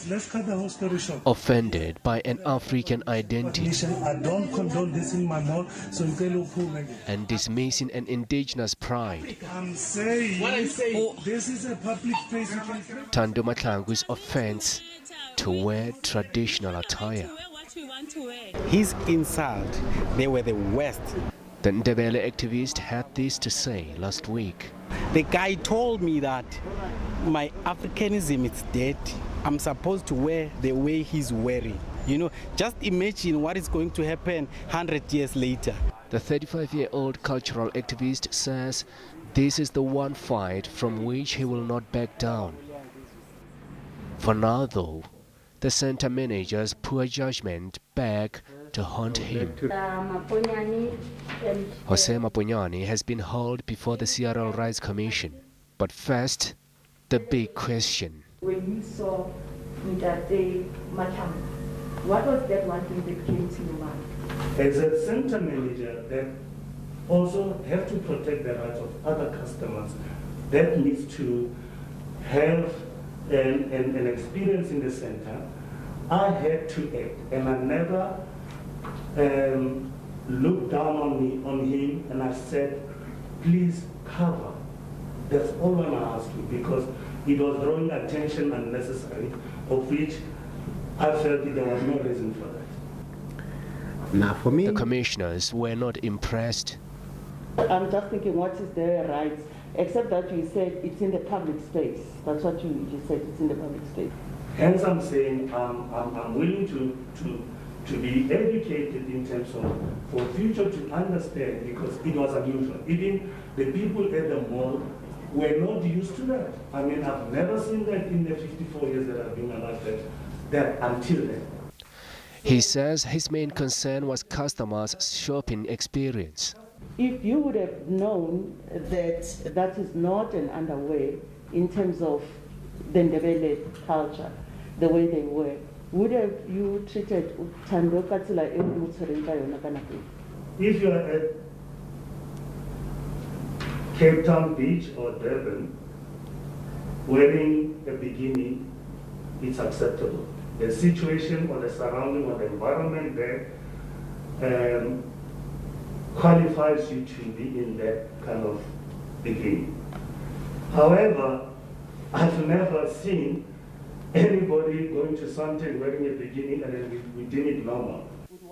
Let's cut the whole story short. Offended by an African identity I don't condone this in my mall, so you can look and dismissing an indigenous pride, I'm saying, this is a public place. Thando Mahlangu's offense to wear traditional attire. His insult, they were the worst. The Ndebele activist had this to say last week. The guy told me that my Africanism is dead. I'm supposed to wear the way he's wearing. You know, just imagine what is going to happen 100 years later. The 35-year-old cultural activist says this is the one fight from which he will not back down. For now, though, the center manager's poor judgment beg to haunt him. Jose Maponyane has been hauled before the CRL Rights Commission. But first, the big question. When you saw Ndebele Mahlangu, what was that one thing that came to your mind? As a center manager that also have to protect the rights of other customers, that needs to have an experience in the center, I had to act, and I never looked down on him, and I said, please cover. That's all I'm asking, because it was drawing attention unnecessary, of which I felt there was no reason for that. Now, for me, the commissioners were not impressed. I'm just thinking, what is their rights? Except that you said it's in the public space. That's what you just said, it's in the public space. Hence, I'm saying I'm willing to be educated in terms of for future to understand, because it was unusual. Even the people at the mall were not used to that. I mean, I've never seen that in the 54 years that I've been alive, that until then. He says his main concern was customers' shopping experience. If you would have known that that is not an underwear in terms of the Ndebele culture, the way they wear, would have you treated Thando Katsila If you are at Cape Town Beach or Durban, wearing a bikini, it's acceptable. The situation or the surrounding or the environment there qualifies you to be in that kind of bikini. However, I've never seen anybody going to something wearing a bikini and then we deem it normal.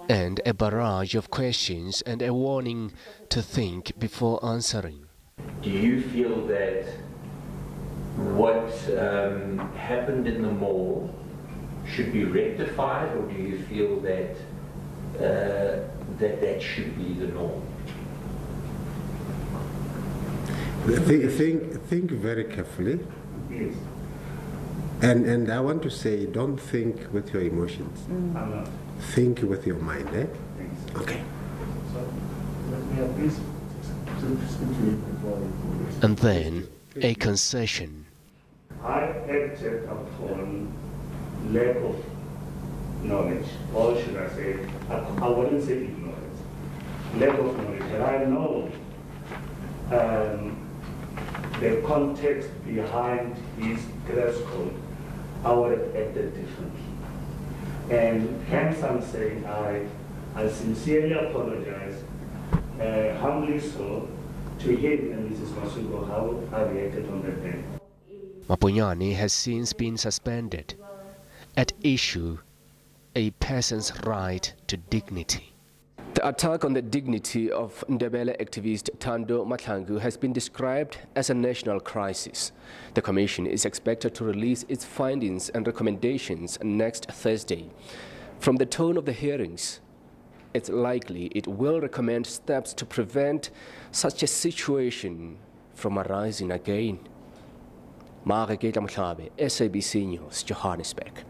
And a barrage of questions and a warning to think before answering. Do you feel that what happened in the mall should be rectified, or do you feel that that should be the norm? Think very carefully. Yes. And I want to say, don't think with your emotions. I'm not. Think with your mind, eh? Thanks. Okay. So, let me have this. And then a concession. I acted upon lack of knowledge, or should I say, I wouldn't say ignorance, lack of knowledge. And I know the context behind his dress code, I would have acted differently. And hence I'm saying I sincerely apologize, humbly so, to him and Mrs. Masugo, how I reacted on that day. Maponyane has since been suspended. At issue, a person's right to dignity. The attack on the dignity of Ndebele activist Thando Mahlangu has been described as a national crisis. The commission is expected to release its findings and recommendations next Thursday. From the tone of the hearings, it's likely it will recommend steps to prevent such a situation from arising again. SABC News, Johannesburg.